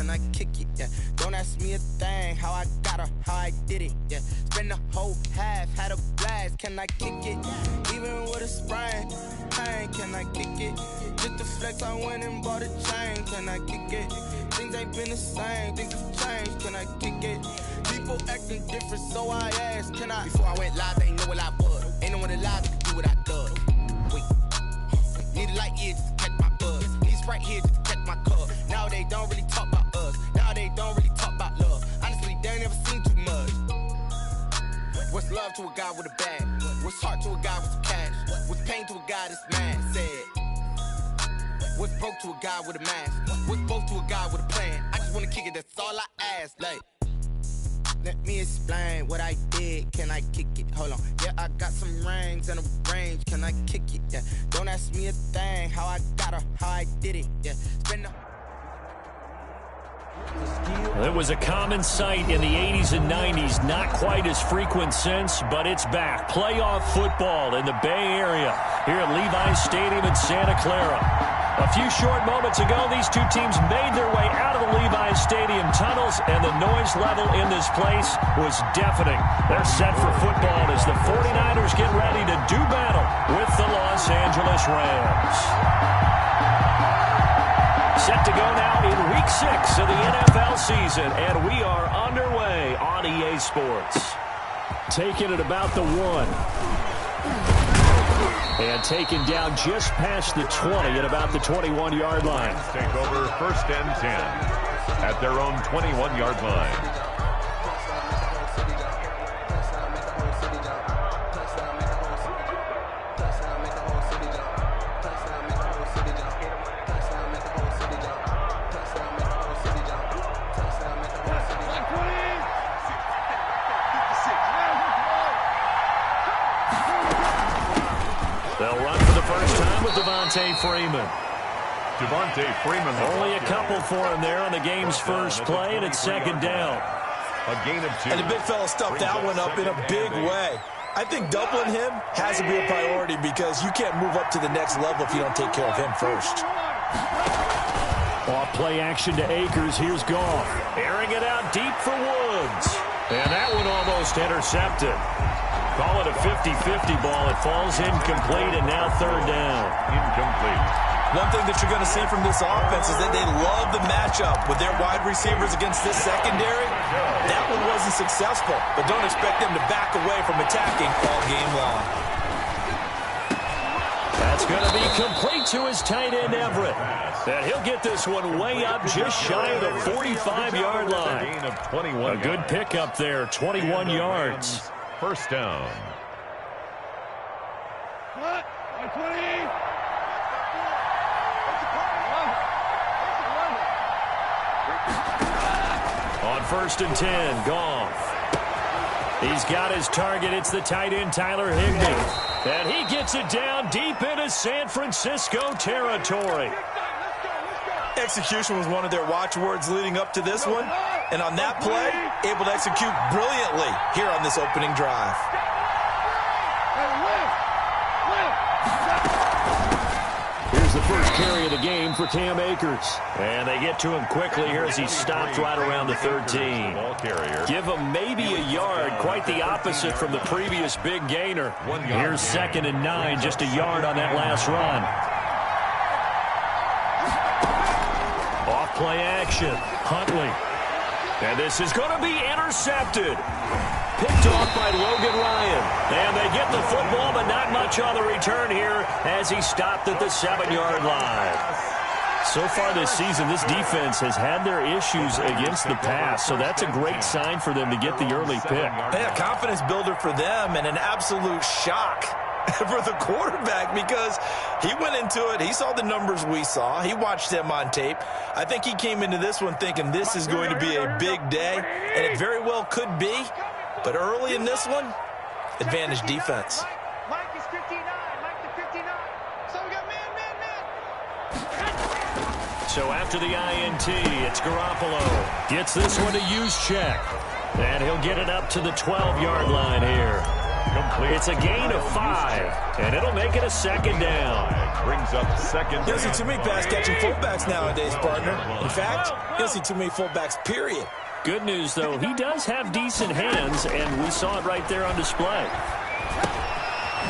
can I kick it? Yeah, don't ask me a thing, how I got her, how I did it. Yeah, spend the whole half, had a blast, can I kick it? Even with a sprain, pain, can I kick it? Just to flex, I went and bought a chain, can I kick it? Things ain't been the same, things have changed, can I kick it? People acting different, so I asked, can I? Before I went live, they ain't know what I was. Ain't no one alive that could do what I done. Wait, need a light here just to catch my buzz. Need Sprite here just to catch my cup. Now they don't really talk about us. Now they don't really talk about love. Honestly, they ain't never seen too much. What's love to a guy with a bag? What's heart to a guy with some cash? What's pain to a guy that's mad? Said. What's broke to a guy with a mask? What's both to a guy with a plan? I just wanna kick it, that's all I ask. Like, let me explain what I did. Can I kick it? Hold on. Yeah, I got some rings and a range. Can I kick it? Yeah. Don't ask me a thing. How I got her, how I did it. Yeah. Spend the... It was a common sight in the 80s and 90s. Not quite as frequent since, but it's back. Playoff football in the Bay Area here at Levi's Stadium in Santa Clara. A few short moments ago, these two teams made their way out of the Levi's Stadium tunnels, and the noise level in this place was deafening. They're set for football as the 49ers get ready to do battle with the Los Angeles Rams. Set to go now in Week 6 of the NFL season, and we are underway on EA Sports. Taking it about the 1. And taken down just past the 20 at about the 21-yard line. Take over 1st and 10 at their own 21-yard line. Freeman. Devontae Freeman. Only a couple for him there on the game's first play, and it's 2nd down. A gain of 2. And the big fella stuffed that one up in a big way. I think doubling him has to be a priority because you can't move up to the next level if you don't take care of him first. Off play action to Akers. Here's Goff. Airing it out deep for Woods. And that one almost intercepted. Call it a 50-50 ball. It falls incomplete, and now 3rd down. Incomplete. One thing that you're going to see from this offense is that they love the matchup with their wide receivers against this secondary. That one wasn't successful, but don't expect them to back away from attacking all game long. That's going to be complete to his tight end, Everett. And he'll get this one way up just shy of the 45-yard line. A gain of 21. A good pickup there, 21 yards. 1st down. On 1st and 10, Goff. He's got his target. It's the tight end, Tyler Higbee. And he gets it down deep into San Francisco territory. Execution was one of their watchwords leading up to this one. And on that play, able to execute brilliantly here on this opening drive. Here's the first carry of the game for Cam Akers. And they get to him quickly here as he stopped right around the 13. Give him maybe a yard, quite the opposite from the previous big gainer. Here's 2nd and 9, just a yard on that last run. Off play action, Huntley. And this is going to be intercepted. Picked off by Logan Ryan. And they get the football, but not much on the return here as he stopped at the 7-yard line. So far this season, this defense has had their issues against the pass, so that's a great sign for them to get the early pick. Yeah, confidence builder for them and an absolute shock for the quarterback because he went into it. He saw the numbers we saw. He watched them on tape. I think he came into this one thinking this is going to be a big day, and it very well could be. But early in this one, advantage defense. Mike is 59. Mike the 59. So we got man. So after the INT, it's Garoppolo. Gets this one to use check. And he'll get it up to the 12-yard line here. It's a gain of 5, and it'll make it a second down. Brings up second You don't see too many pass-catching fullbacks nowadays, partner. In fact, you don't see too many fullbacks, period. Good news, though, he does have decent hands, and we saw it right there on display.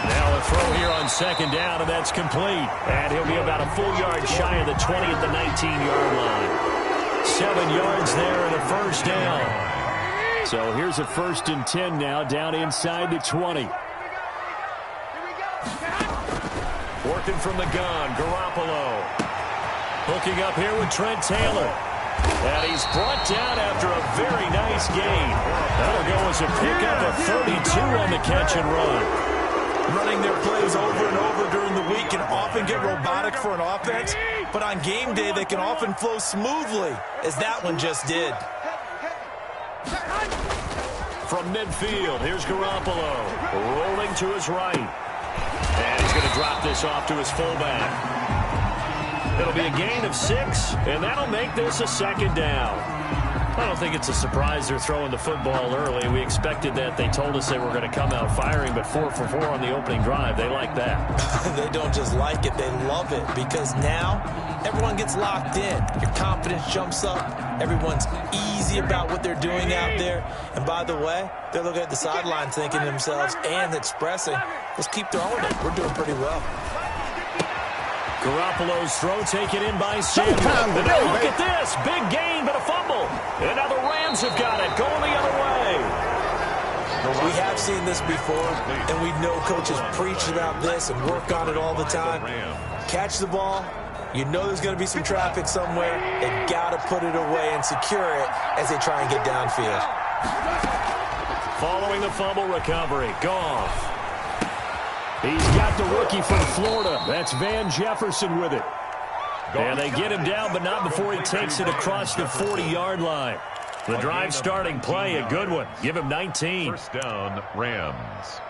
Now a throw here on second down, and that's complete. And he'll be about a full yard shy of the 20 at the 19-yard line. 7 yards there and a first down. So here's a 1st and 10 now, down inside the 20. Working from the gun, Garoppolo. Hooking up here with Trent Taylor. And he's brought down after a very nice gain. That'll go as a pickup of 32 on the catch and run. Running their plays over and over during the week can often get robotic for an offense, but on game day they can often flow smoothly, as that one just did. From midfield, here's Garoppolo, rolling to his right. And he's going to drop this off to his fullback. It'll be a gain of 6, and that'll make this a second down. I don't think it's a surprise they're throwing the football early. We expected that. They told us they were going to come out firing, but 4 for 4 on the opening drive. They like that. They don't just like it, they love it, because now everyone gets locked in. Your confidence jumps up. Everyone's easy about what they're doing out there. And by the way, they're looking at the sideline thinking to themselves and expressing, let's keep throwing it. We're doing pretty well. Garoppolo's throw taken in by Samuel. And now look at this. Big gain, but a fumble. And now the Rams have got it. Going the other way. We have seen this before, and we know coaches preach about this and work on it all the time. Catch the ball. You know there's going to be some traffic somewhere. They've got to put it away and secure it as they try and get downfield. Following the fumble recovery, Goff. He's got the rookie from Florida. That's Van Jefferson with it. And they get him down, but not before he takes it across the 40-yard line. The drive starting play, a good one. Give him 19. First down, Rams.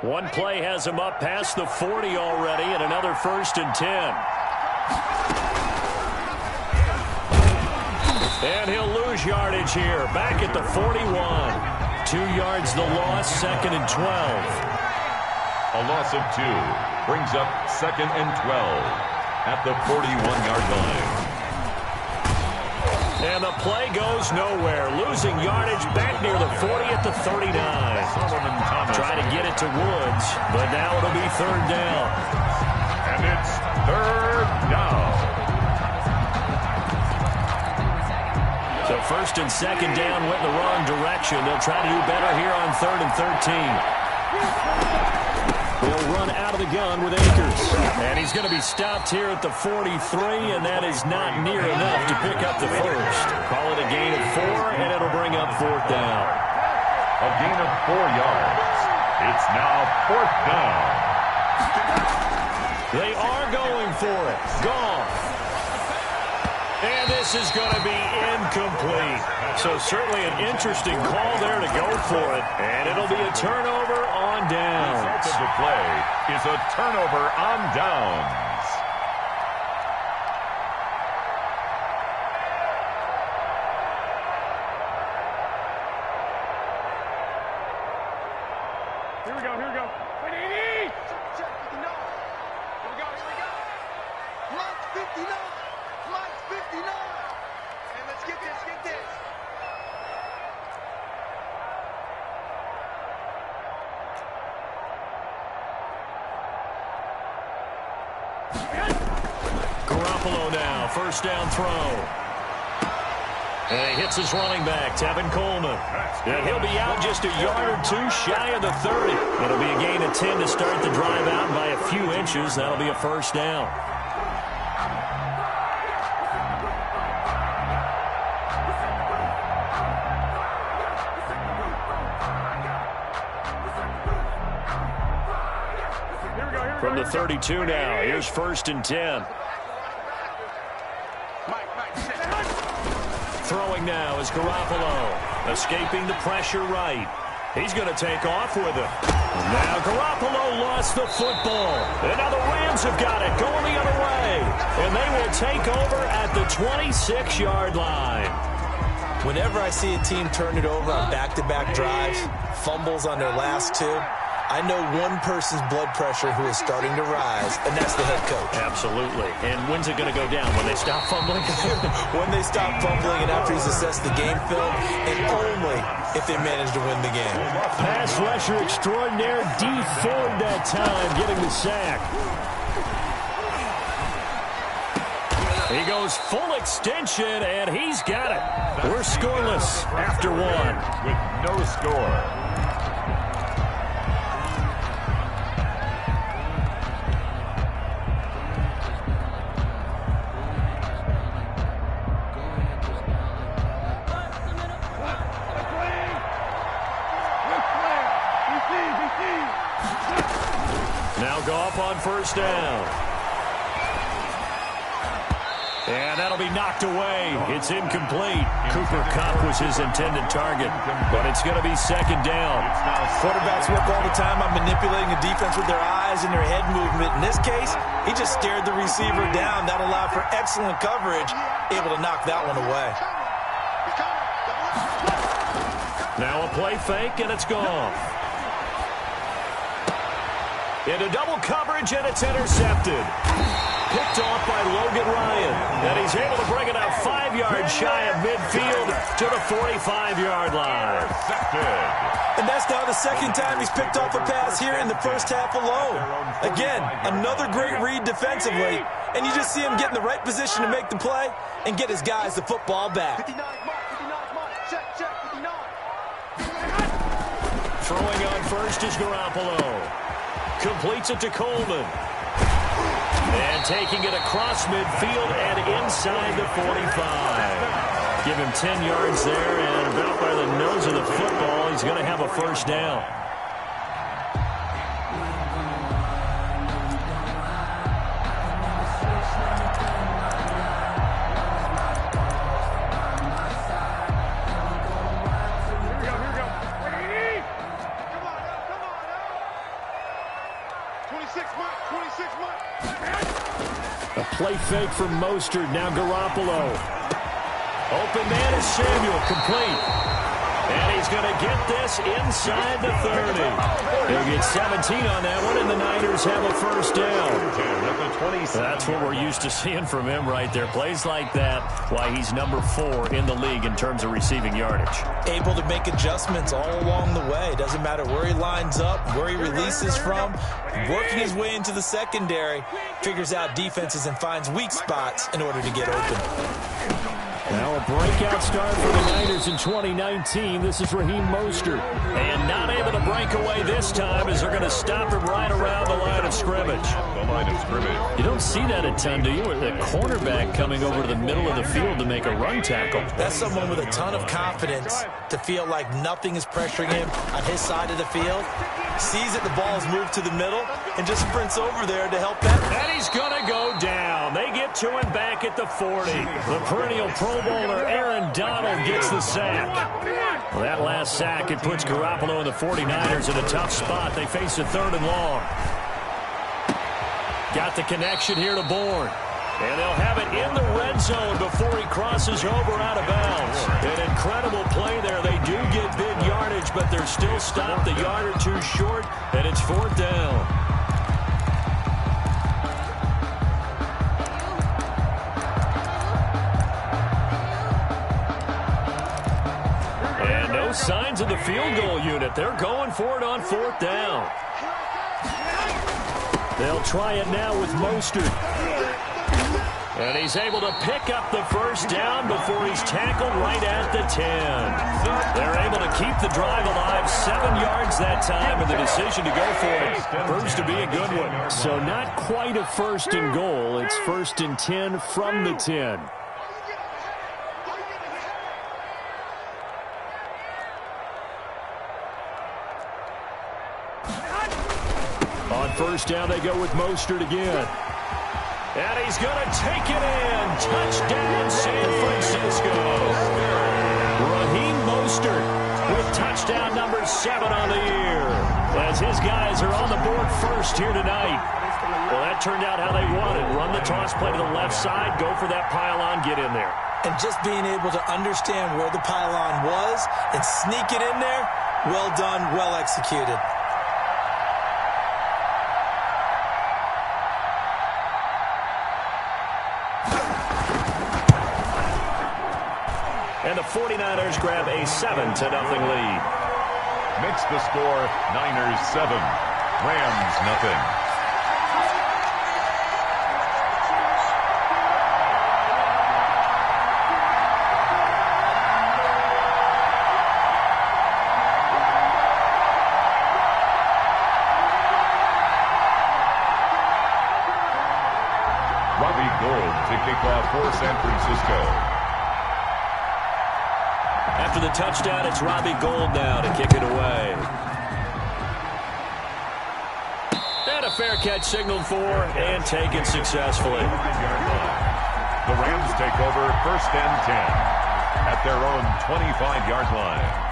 One play has him up past the 40 already, and another 1st and 10. And he'll lose yardage here. Back at the 41. 2 yards the loss, 2nd and 12. A loss of 2 brings up 2nd and 12 at the 41-yard line. And the play goes nowhere. Losing yardage back near the 40 at the 39. Try to get it to Woods, but now it'll be 3rd down. And it's 3rd down. So 1st and 2nd down went the wrong direction. They'll try to do better here on 3rd and 13. They'll run out of the gun with Akers. And he's going to be stopped here at the 43, and that is not near enough to pick up the first. Call it a gain of 4, and it'll bring up 4th down. A gain of 4 yards. It's now 4th down. They are going for it. Goff. And this is going to be incomplete. So certainly an interesting call there to go for it. And it'll be a turnover on downs. The result of the play is a turnover on downs. Here we go. Wait, 80! Check, 59. Here we go. Mike 59. Mike 59. And let's get this. Garoppolo now, 1st down throw. And he hits his running back, Tevin Coleman. And he'll be out just a yard or 2 shy of the 30. It'll be a gain of 10 to start the drive out by a few inches. That'll be a 1st down. From the 32 now, here's 1st and 10. Throwing now is Garoppolo, escaping the pressure right. He's going to take off with it. Now Garoppolo lost the football. And now the Rams have got it going the other way. And they will take over at the 26-yard line. Whenever I see a team turn it over on back-to-back drives, fumbles on their last two, I know one person's blood pressure who is starting to rise, and that's the head coach. Absolutely. And when's it going to go down? When they stop fumbling? When they stop fumbling and after he's assessed the game film, and only if they manage to win the game. Pass rusher extraordinaire, D. Ford that time getting the sack. He goes full extension, and he's got it. We're scoreless after one. With no score. Now go up on first down. And that'll be knocked away. It's incomplete. Cooper Kupp was his intended target, but it's going to be second down. Quarterbacks work all the time on manipulating the defense with their eyes and their head movement. In this case, he just stared the receiver down. That allowed for excellent coverage, able to knock that one away. Now a play fake, and it's gone. Into double coverage, and it's intercepted. Picked off by Logan Ryan. And he's able to bring it out 5 yards shy of midfield to the 45-yard line. And that's now the second time he's picked off a pass here in the first half alone. Again, another great read defensively. And you just see him get in the right position to make the play and get his guys the football back. 59, check, 59. Throwing on first is Garoppolo. Completes it to Coleman. And taking it across midfield and inside the 45. Give him 10 yards there, and about by the nose of the football, he's going to have a first down. A play fake from Mostert. Now Garoppolo. Open man is Samuel. Complete. And he's going to get this inside the 30. He'll get 17 on that one, and the Niners have a first down. That's what we're used to seeing from him right there. Plays like that, why he's number 4 in the league in terms of receiving yardage. Able to make adjustments all along the way. Doesn't matter where he lines up, where he releases from. Working his way into the secondary, figures out defenses and finds weak spots in order to get open. Now a breakout start for the Niners in 2019. This is Raheem Mostert. And not able to break away this time as they're going to stop him right around the line of scrimmage. You don't see that a ton, do you? The cornerback coming over to the middle of the field to make a run tackle. That's someone with a ton of confidence to feel like nothing is pressuring him on his side of the field. Sees that the ball has moved to the middle and just sprints over there to help that. And he's going to go down. They get to him back at the 40. The perennial Pro Bowler Aaron Donald gets the sack. Well, that last sack, it puts Garoppolo and the 49ers in a tough spot. They face a 3rd and long. Got the connection here to Bourne. And they'll have it in the red zone before he crosses over out of bounds. An incredible play there. They do get big yardage, but they're still stopped a yard or two short, and it's 4th down. And no signs of the field goal unit. They're going for it on 4th down. They'll try it now with Mostert. And he's able to pick up the first down before he's tackled right at the 10. They're able to keep the drive alive, 7 yards that time, and the decision to go for it proves to be a good one. So not quite a 1st and goal. It's 1st and 10 from the 10. On first down, they go with Mostert again. And he's going to take it in. Touchdown, San Francisco. Raheem Mostert with touchdown number 7 on the year, as his guys are on the board first here tonight. Well, that turned out how they wanted. Run the toss play to the left side, go for that pylon, get in there. And just being able to understand where the pylon was and sneak it in there, well done, well executed. And the 49ers grab a 7-0 lead. Makes the score Niners 7, Rams nothing. Robbie Gould to kick off for San Francisco. After the touchdown, it's Robbie Gould now to kick it away. And a fair catch signaled for and taken successfully. The Rams take over 1st and 10 at their own 25-yard line.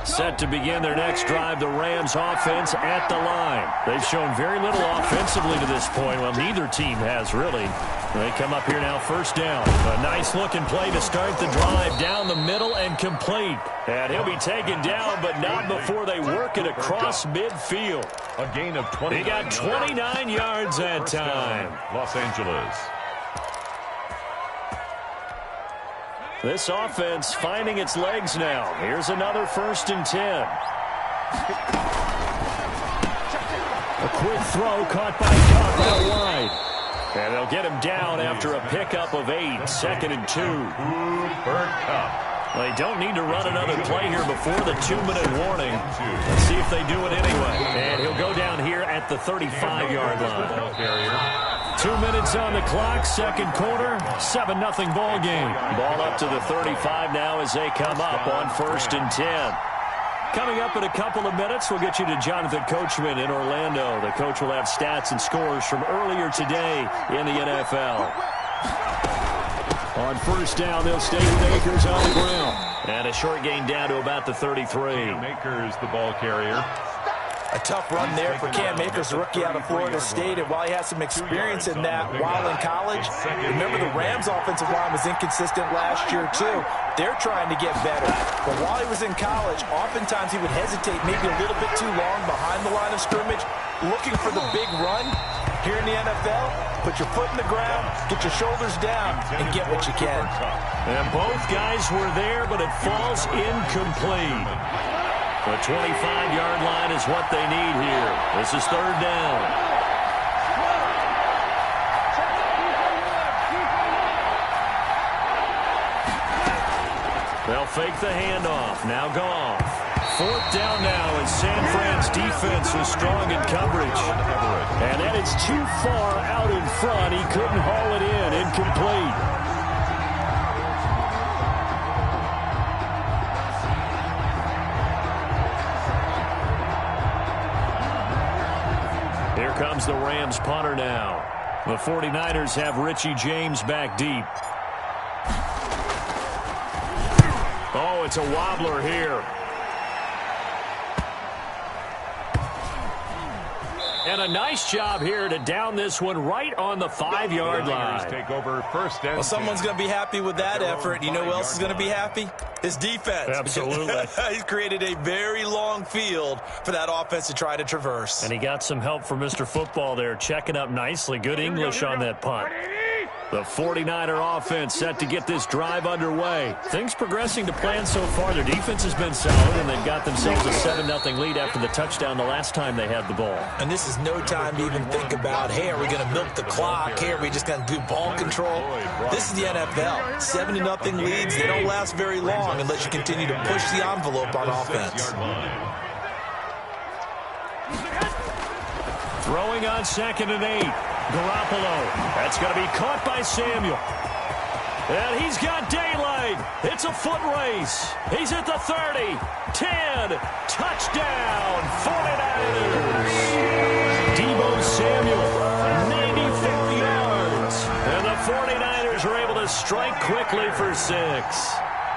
Set to begin their next drive, the Rams offense at the line. They've shown very little offensively to this point. Well, neither team has really. They come up here now, 1st down. A nice-looking play to start the drive down the middle and complete. And he'll be taken down, but not before they work it across midfield. A gain of 20. He got 29 yards that time. Los Angeles. This offense finding its legs now. Here's another 1st and 10. A quick throw caught by Cup out wide. And they'll get him down after a pickup of 8. 2nd and 2. Well, they don't need to run another play here before the 2-minute warning. Let's see if they do it anyway. And he'll go down here at the 35-yard line. 2 minutes on the clock, 2nd quarter, 7-0 ball game. Ball up to the 35 now as they come up on 1st and 10. Coming up in a couple of minutes, we'll get you to Jonathan Coachman in Orlando. The coach will have stats and scores from earlier today in the NFL. On 1st down, they'll stay with Akers on the ground. And a short gain down to about the 33. Akers, the ball carrier. A tough run there for Cam Akers, a rookie out of Florida State, and while he has some experience in that while in college, remember the Rams' offensive line was inconsistent last year too. They're trying to get better. But while he was in college, oftentimes he would hesitate maybe a little bit too long behind the line of scrimmage, looking for the big run. Here in the NFL, put your foot in the ground, get your shoulders down, and get what you can. And both guys were there, but it falls incomplete. The 25-yard line is what they need here. This is 3rd down. They'll fake the handoff. Now Goff. 4th down now as San Fran's defense was strong in coverage. And that is too far out in front. He couldn't haul it in. Incomplete. Here comes the Rams punter now. The 49ers have Richie James back deep. Oh, it's a wobbler here. And a nice job here to down this one right on the 5-yard line. Take over 1st and Well, someone's going to be happy with that effort. You know who else is going to be happy? His defense. Absolutely. He's created a very long field for that offense to try to traverse. And he got some help from Mr. Football there, checking up nicely. Good English on that punt. The 49er offense set to get this drive underway. Things progressing to plan so far. Their defense has been solid, and they've got themselves a 7-0 lead after the touchdown the last time they had the ball. And this is no time to even think about, hey, are we going to milk the clock? Hey, are we just going to do ball control? This is the NFL. 7-0 leads, they don't last very long unless you continue to push the envelope on offense. Throwing on 2nd and 8. Garoppolo. That's going to be caught by Samuel. And he's got daylight. It's a foot race. He's at the 30. 10. Touchdown. 49ers. Deebo Samuel strike quickly for 6.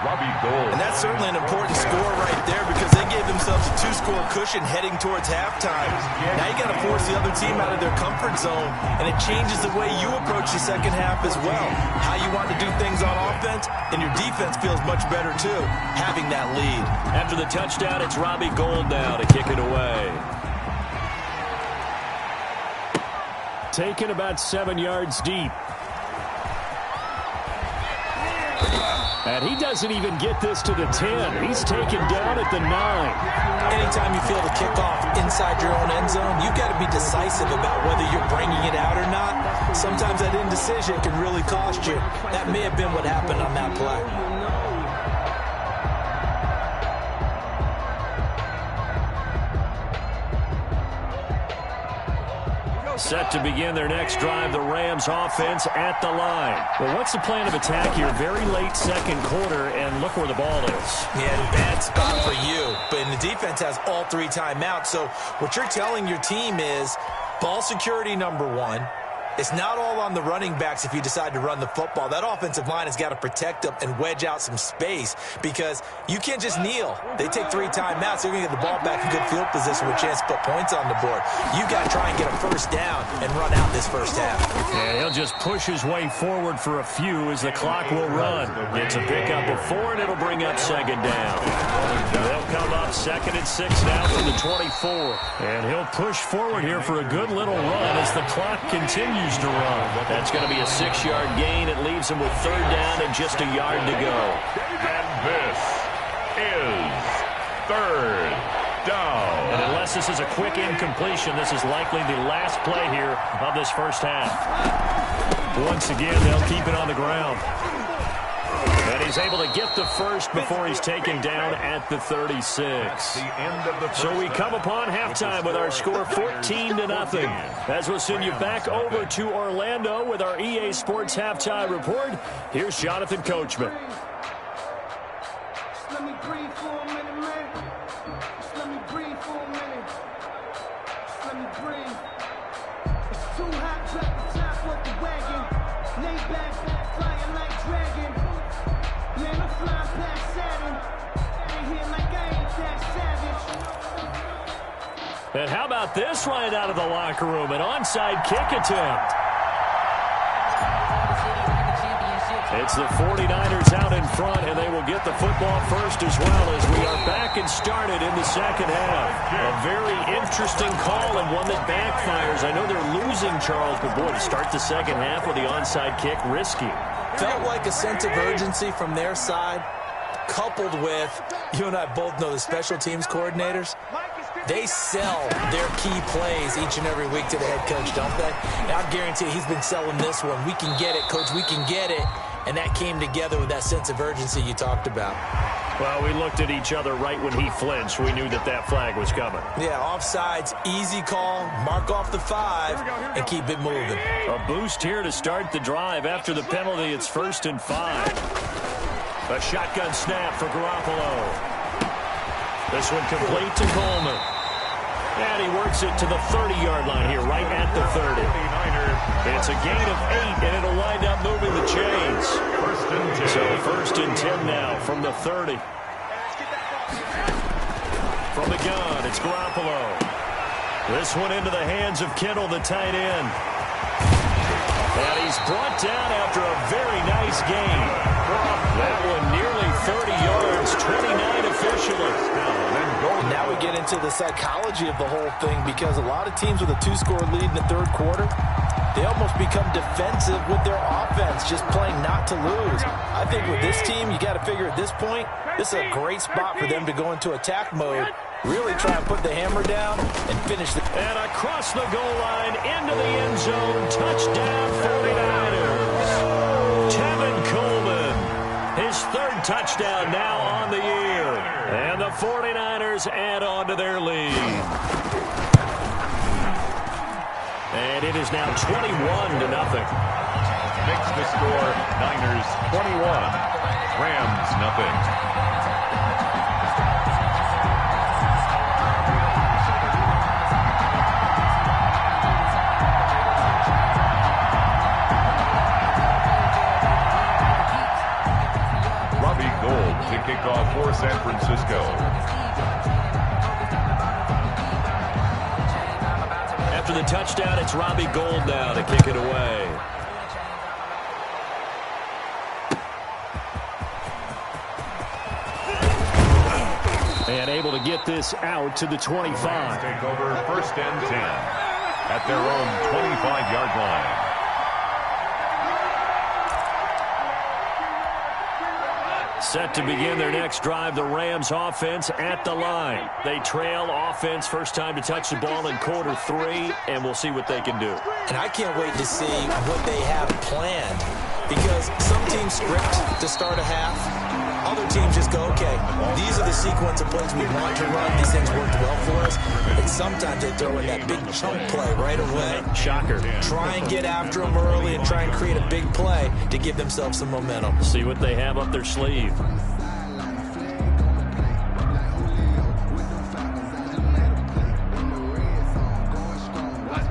Robbie Gould. And that's certainly an important score right there because they gave themselves a 2-score cushion heading towards halftime. Now you got to force the other team out of their comfort zone, and it changes the way you approach the second half as well. How you want to do things on offense, and your defense feels much better too, having that lead. After the touchdown, it's Robbie Gould now to kick it away. Taken about 7 yards deep. And he doesn't even get this to the 10. He's taken down at the 9. Anytime you feel the kickoff inside your own end zone, you've got to be decisive about whether you're bringing it out or not. Sometimes that indecision can really cost you. That may have been what happened on that play. Set to begin their next drive, the Rams offense at the line. Well, what's the plan of attack here? Very late second quarter, and look where the ball is. Yeah, bad spot for you. But the defense has all 3 timeouts. So what you're telling your team is ball security number 1. It's not all on the running backs if you decide to run the football. That offensive line has got to protect them and wedge out some space because you can't just kneel. They take 3 timeouts. They're going to get the ball back in good field position with a chance to put points on the board. You've got to try and get a first down and run out this first half. Yeah, he'll just push his way forward for a few as the clock will run. Gets a pickup of 4, and it'll bring up second down. They'll come up 2nd and 6 now from the 24. And he'll push forward here for a good little run as the clock continues to run. That's going to be a 6-yard gain. It leaves him with 3rd down and just a yard to go. And this is 3rd down. And unless this is a quick incompletion, this is likely the last play here of this first half. Once again, they'll keep it on the ground. And he's able to get the first before he's taken down at the 36. So we come upon halftime with our score 14-0. As we'll send you back over to Orlando with our EA Sports Halftime Report, here's Jonathan Coachman. Just let me breathe for a minute, man. Just let me breathe for a minute. Just let me breathe. It's too hot, drop the top of the wagon. Lay back, flying like dragon. Man, I'm flying past Saturn. Out of here like I ain't that savage. And how about this right out of the locker room? An onside kick attempt. It's the 49ers out in front, and they will get the football first as well as we are back and started in the second half. A very interesting call and one that backfires. I know they're losing, Charles, but boy, to start the second half with the onside kick, risky. Felt like a sense of urgency from their side, coupled with, you and I both know the special teams coordinators, they sell their key plays each and every week to the head coach, don't they? And I guarantee he's been selling this one. We can get it, coach, we can get it. And that came together with that sense of urgency you talked about. Well, we looked at each other right when he flinched. We knew that that flag was coming. Yeah, offsides, easy call, mark off the 5, and keep it moving. A boost here to start the drive. After the penalty, it's 1st and 5. A shotgun snap for Garoppolo. This one complete to Coleman. And he works it to the 30-yard line here, right at the 30. It's a gain of 8, and it'll wind up moving the chains. So 1st and 10 now from the 30. From the gun, it's Garoppolo. This one into the hands of Kittle, the tight end. And he's brought down after a very nice gain. That one nearly 30 yards, 29 officially. Now we get into the psychology of the whole thing because a lot of teams with a 2-score lead in the 3rd quarter, they almost become defensive with their offense, just playing not to lose. I think with this team, you got to figure at this point, this is a great spot for them to go into attack mode, really try and put the hammer down and finish the... And across the goal line, into the end zone, touchdown 49ers. Tevin Coleman, his 3rd touchdown now on the year. And the 49ers add on to their lead. And it is now 21-0. Makes the score Niners 21, Rams nothing. touchdown, it's Robbie Gould now to kick it away. And able to get this out to the 25. Take over 1st and 10 at their own 25-yard line. Set to begin their next drive, the Rams offense at the line. They trail offense, first time to touch the ball in quarter 3, and we'll see what they can do. And I can't wait to see what they have planned, because some teams script to start a half. Other teams just go, okay, these are the sequence of plays we want to run. These things worked well for us. And sometimes they throw in that big chunk play right away. Shocker. Try and get after them early and try and create a big play to give themselves some momentum. See what they have up their sleeve.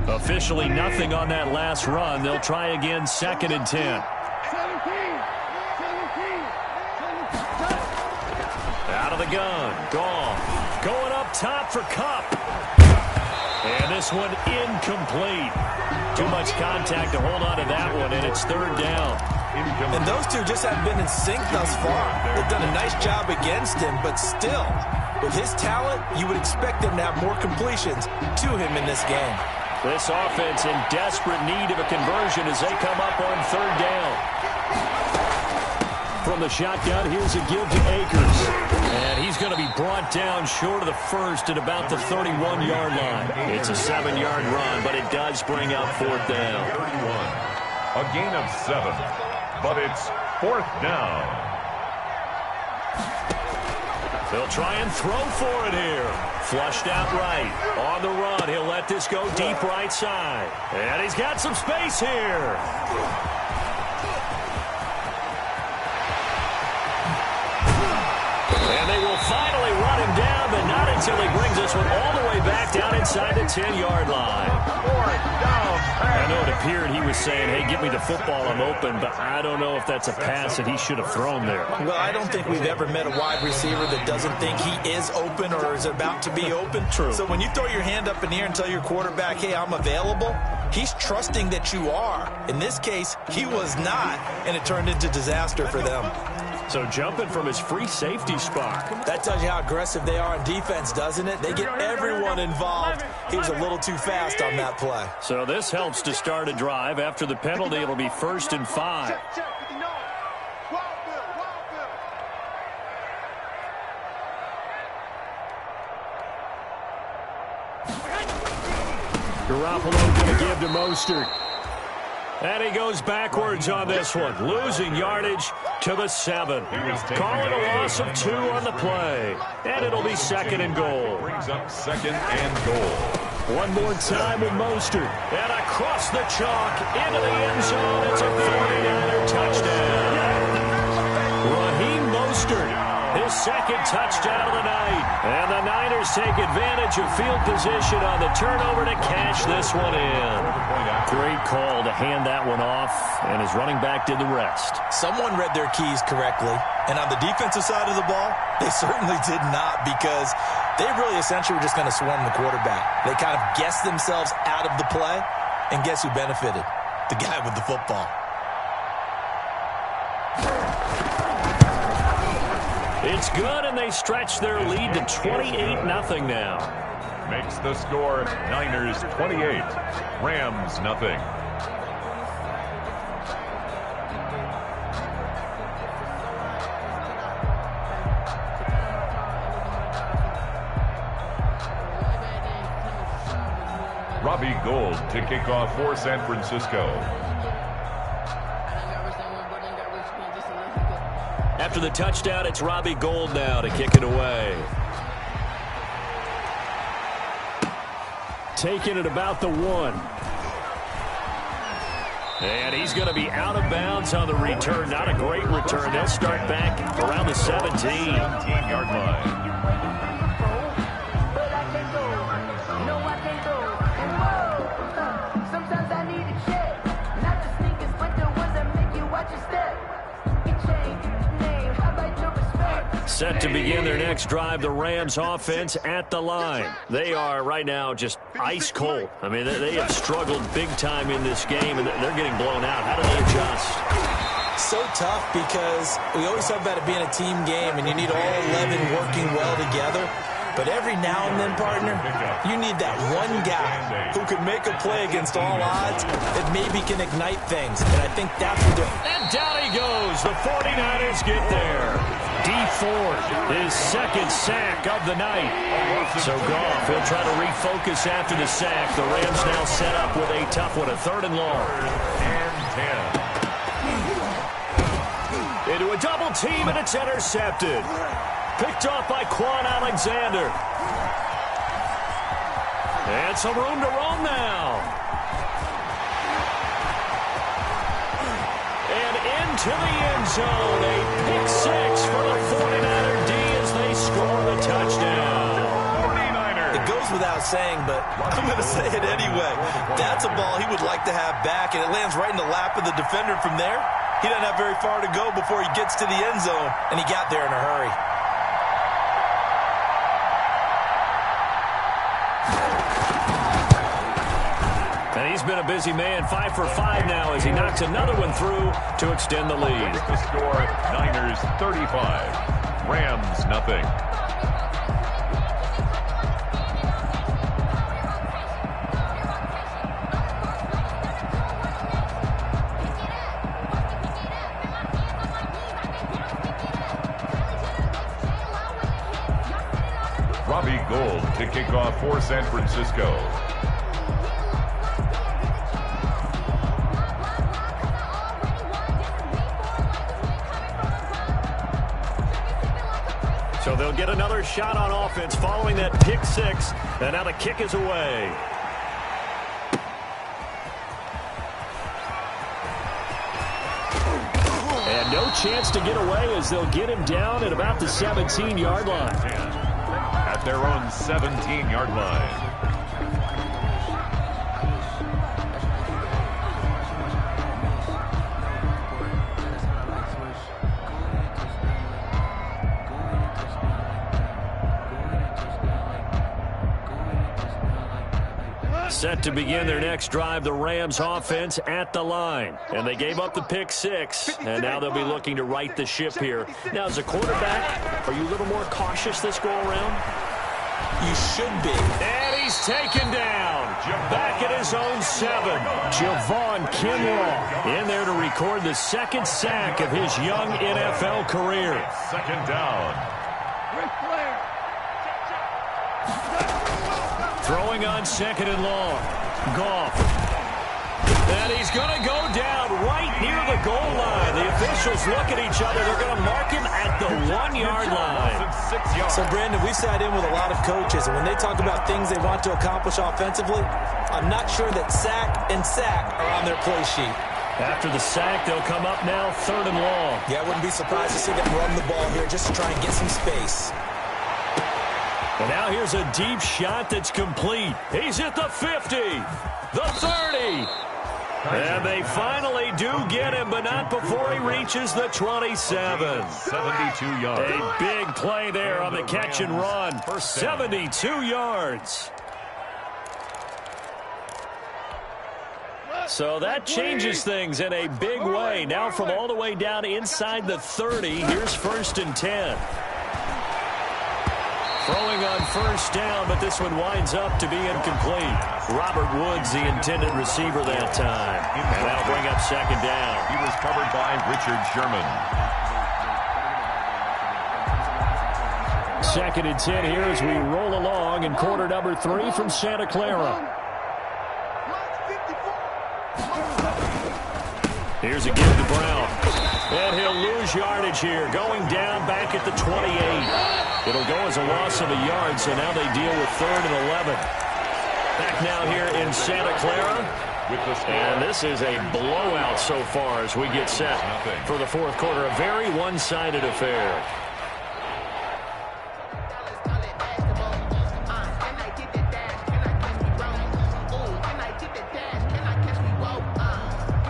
Officially nothing on that last run. They'll try again, 2nd and 10. Out of the gun. Gone. Going up top for Kupp. And this one incomplete. Too much contact to hold on to that one, and it's 3rd down. And those two just haven't been in sync thus far. They've done a nice job against him, but still, with his talent, you would expect them to have more completions to him in this game. This offense in desperate need of a conversion as they come up on 3rd down. From the shotgun, here's a give to Akers. And he's going to be brought down short of the first at about the 31-yard line. It's a 7-yard run, but it does bring up 4th down. 31. A gain of 7, but it's 4th down. They'll try and throw for it here. Flushed out right. On the run, he'll let this go deep right side. And he's got some space here. And they will finally run him down, but not until he brings this one all the way back down inside the 10-yard line. 4th down. I know it appeared he was saying, hey, give me the football, I'm open, but I don't know if that's a pass that he should have thrown there. Well, I don't think we've ever met a wide receiver that doesn't think he is open or is about to be open. True. So when you throw your hand up in the air and tell your quarterback, hey, I'm available, he's trusting that you are. In this case, he was not, and it turned into disaster for them. So jumping from his free safety spot. That tells you how aggressive they are on defense, doesn't it? They get everyone involved. He was a little too fast on that play. So this helps to start a drive. After the penalty, it'll be 1st and 5. Garoppolo going to give to Mostert. And he goes backwards on this one, losing yardage to the 7. Calling a loss of 2 on the play. And it'll be 2nd and goal. Brings up 2nd and goal. One more time with Mostert. And across the chalk into the end zone. It's a 49er touchdown. Raheem Mostert, his 2nd touchdown of the night. And the Niners take advantage of field position on the turnover to cash this one in. Great call to hand that one off, and his running back did the rest. Someone read their keys correctly, and on the defensive side of the ball, they certainly did not, because they really essentially were just going to swarm the quarterback. They kind of guessed themselves out of the play, and guess who benefited? The guy with the football. It's good, and they stretch their lead to 28-0 now. Makes the score Niners 28, Rams nothing. Robbie Gould to kick off for San Francisco. After the touchdown, it's Robbie Gould now to kick it away. Taking it about the 1. And he's going to be out of bounds on the return. Not a great return. They'll start back around the 17-yard line. Set to begin their next drive, the Rams offense at the line. They are right now just ice cold. I mean, they have struggled big time in this game, and they're getting blown out. How do they adjust? So tough because we always talk about it being a team game, and you need all 11 working well together. But every now and then, partner, you need that one guy who can make a play against all odds that maybe can ignite things. And I think that's what they're... And down he goes. The 49ers get there. Dee Ford, his second sack of the night. So Goff, he'll try to refocus after the sack. The Rams now set up with a tough one, a 3rd and long. And 10. Into a double team, and it's intercepted. Picked off by Quan Alexander. And some room to roam now. And into the end zone. A pick 6 for the 49er D as they score the touchdown. 49ers. It goes without saying, but I'm going to say it anyway. That's a ball he would like to have back, and it lands right in the lap of the defender from there. He doesn't have very far to go before he gets to the end zone, and he got there in a hurry. And he's been a busy man, 5 for 5 now as he knocks another one through to extend the lead. The score, Niners 35, Rams nothing. Robbie Gould to kick off for San Francisco. So they'll get another shot on offense following that pick 6. And now the kick is away. And no chance to get away as they'll get him down at about the 17-yard line. At their own 17-yard line. Set to begin their next drive, the Rams offense at the line. And they gave up the pick 6, and now they'll be looking to right the ship here. Now, as a quarterback, are you a little more cautious this go-around? You should be. And he's taken down. Back at his own 7. Javon Kinlaw in there to record the 2nd sack of his young NFL career. 2nd down. Throwing on 2nd and long. Goff. And he's going to go down right near the goal line. The officials look at each other. They're going to mark him at the 1-yard line. So, Brandon, we've sat in with a lot of coaches, and when they talk about things they want to accomplish offensively, I'm not sure that sack and sack are on their play sheet. After the sack, they'll come up now 3rd and long. Yeah, I wouldn't be surprised to see them run the ball here just to try and get some space. And now here's a deep shot that's complete. He's at the 50, the 30. And they finally do get him, but not before he reaches the 27. 72 yards. A big play there on the catch and run for 72 yards. So that changes things in a big way. Now from all the way down inside the 30, here's 1st and 10. Throwing on 1st down, but this one winds up to be incomplete. Robert Woods, the intended receiver that time. And that'll bring up 2nd down. He was covered by Richard Sherman. 2nd and 10 here as we roll along in quarter number 3 from Santa Clara. Here's a give to Brown. And he'll lose yardage here, going down back at the 28. It'll go as a loss of a yard, so now they deal with 3rd and 11. Back now here in Santa Clara. And this is a blowout so far as we get set for the 4th quarter. A very one-sided affair.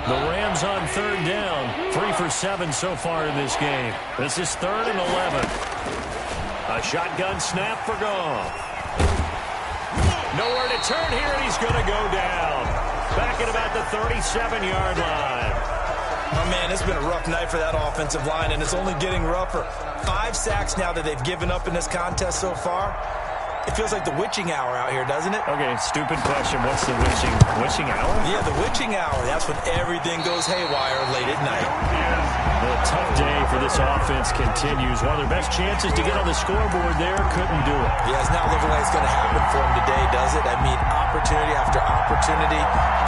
The Rams on 3rd down. 3 for 7 so far in this game. This is 3rd and 11. A shotgun snap for Goff. Nowhere to turn here, and he's going to go down. Back at about the 37-yard line. Oh, man, it's been a rough night for that offensive line, and it's only getting rougher. 5 sacks now that they've given up in this contest so far. It feels like the witching hour out here, doesn't it? Okay, stupid question. What's the witching hour? Yeah, the witching hour. That's when everything goes haywire late at night. A tough day for this offense continues. One of their best chances to get on the scoreboard there, couldn't do it. Yeah, it's not looking like it's going to happen for them today, does it? I mean, opportunity after opportunity,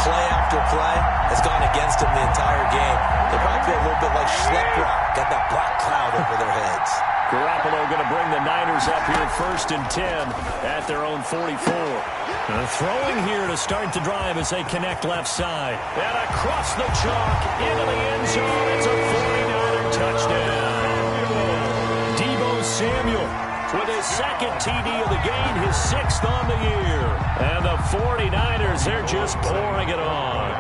play after play has gone against them the entire game. They probably feel a little bit like Schlepp Rock, got that black cloud over their heads. Garoppolo going to bring the Niners up here 1st and 10 at their own 44. Throwing here to start the drive as they connect left side. And across the chalk into the end zone. It's a 49er touchdown. Deebo Samuel with his 2nd TD of the game, his 6th on the year. And the 49ers, they're just pouring it on.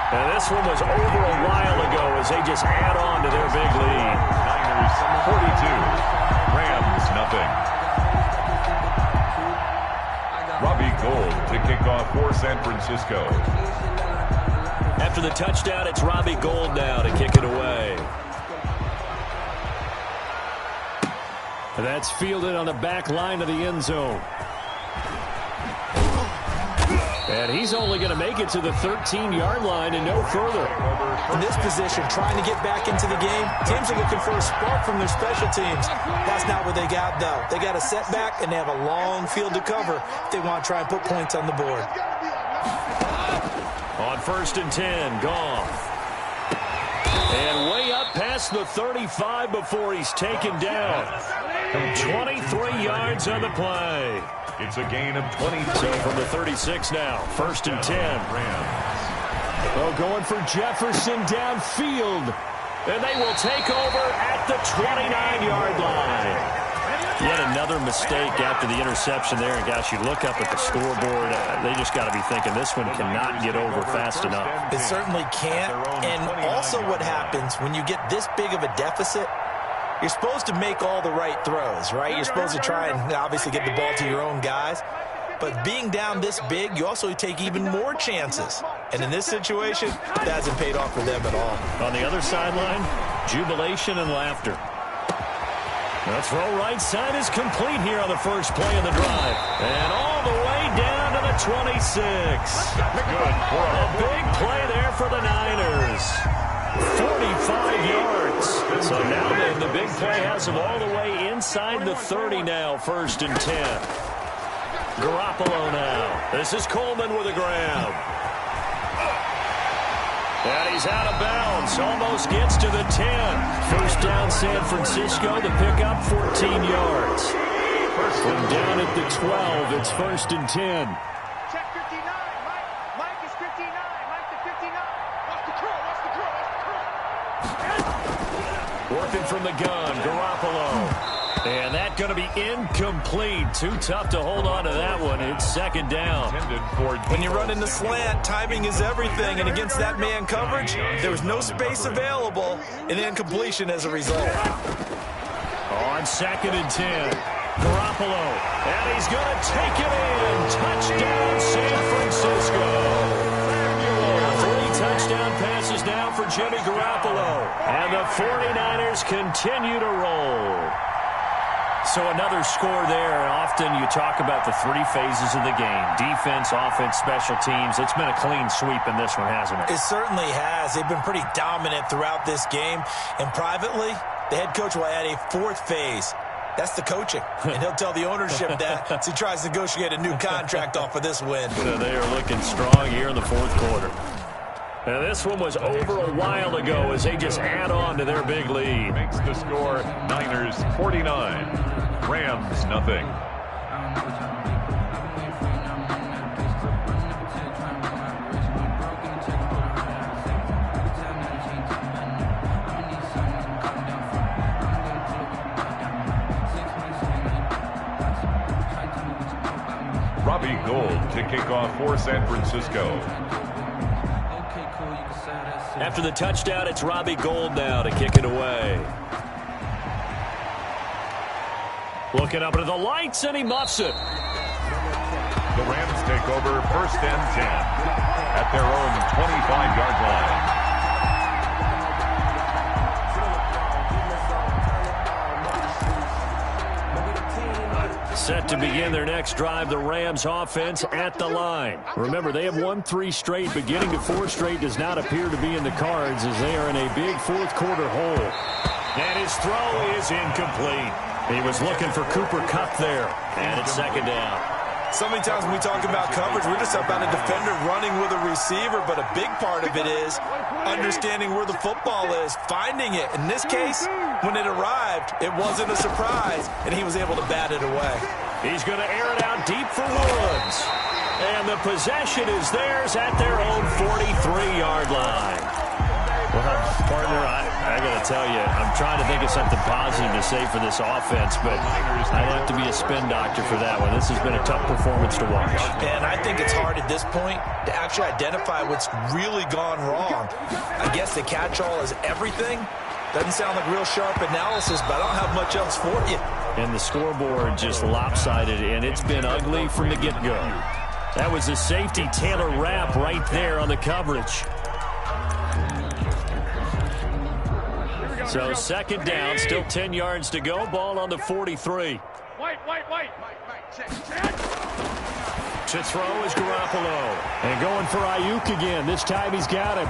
And this one was over a while ago as they just add on to their big lead. Niners 42, Rams nothing. Robbie Gould to kick off for San Francisco. After the touchdown, it's Robbie Gould now to kick it away. And that's fielded on the back line of the end zone. And he's only going to make it to the 13-yard line and no further. In this position, trying to get back into the game, teams are looking for a spark from their special teams. That's not what they got, though. They got a setback, and they have a long field to cover if they want to try and put points on the board. On 1st and 10, gone. And way up past the 35 before he's taken down. 23 yards on the play. It's a gain of 23. So from the 36 now, 1st and 10. Oh, going for Jefferson downfield. And they will take over at the 29-yard line. Yet another mistake after the interception there. And, gosh, you look up at the scoreboard. They just got to be thinking this one cannot get over fast enough. It certainly can't. And also what happens when you get this big of a deficit, you're supposed to make all the right throws, right? You're supposed to try and obviously get the ball to your own guys. But being down this big, you also take even more chances. And in this situation, that hasn't paid off for them at all. On the other sideline, jubilation and laughter. The throw right side is complete here on the first play of the drive. And all the way down to the 26. Good. A big play there for the Niners. 45 yards. So now then, the big play has them all the way inside the 30 now, 1st and 10. Garoppolo now. This is Coleman with a grab. And he's out of bounds. Almost gets to the 10. First down, San Francisco. The pickup, 14 yards. From down at the 12, it's 1st and 10. Check 59. Mike is 59. Mike to 59. Watch the curl. Watch the curl. Watch the curl. Working from the gun, Garoppolo. And that going to be incomplete. Too tough to hold on to that one. It's 2nd down. When you run in the slant, timing is everything. And against that man coverage, there was no space available. And incompletion as a result. On 2nd and 10. Garoppolo. And he's going to take it in. Touchdown, San Francisco. 3 touchdown passes now for Jimmy Garoppolo. And the 49ers continue to roll. So another score there, and often you talk about the 3 phases of the game. Defense, offense, special teams. It's been a clean sweep in this one, hasn't it? It certainly has. They've been pretty dominant throughout this game. And privately, the head coach will add a 4th phase. That's the coaching. And he'll tell the ownership that as he tries to negotiate a new contract off of this win. So they are looking strong here in the 4th quarter. Now this one was over a while ago as they just add on to their big lead. Makes the score Niners 49. Rams nothing. Robbie Gould to kick off for San Francisco. After the touchdown, it's Robbie Gould now to kick it away. Looking up into the lights, and he muffs it. The Rams take over 1st and 10 at their own 25-yard line. Set to begin their next drive, the Rams offense at the line. Remember, they have won 3 straight, but getting to 4 straight does not appear to be in the cards as they are in a big fourth-quarter hole. And his throw is incomplete. He was looking for Cooper Kupp there, and it's 2nd down. So many times when we talk about coverage, we're just about a defender running with a receiver, but a big part of it is understanding where the football is, finding it. In this case, when it arrived, it wasn't a surprise, and he was able to bat it away. He's going to air it out deep for Woods. And the possession is theirs at their own 43-yard line. Well, partner, I got to tell you, I'm trying to think of something positive to say for this offense, but I'd have to be a spin doctor for that one. This has been a tough performance to watch. And I think it's hard at this point to actually identify what's really gone wrong. I guess the catch-all is everything. Doesn't sound like real sharp analysis, but I don't have much else for you. And the scoreboard just lopsided, and it's been ugly from the get-go. That was a safety Taylor Rapp right there on the coverage. So 2nd down, still 10 yards to go. Ball on the 43. Wait. To throw is Garoppolo. And going for Ayuk again. This time he's got him.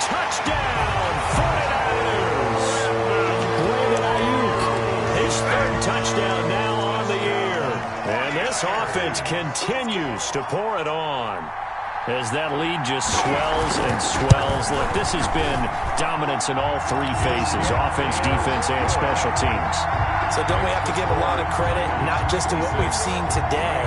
Touchdown, 49ers. Brandon Ayuk. His 3rd touchdown now on the year. And this offense continues to pour it on as that lead just swells and swells. Look, this has been dominance in all 3 phases, offense, defense, and special teams. So don't we have to give a lot of credit, not just to what we've seen today,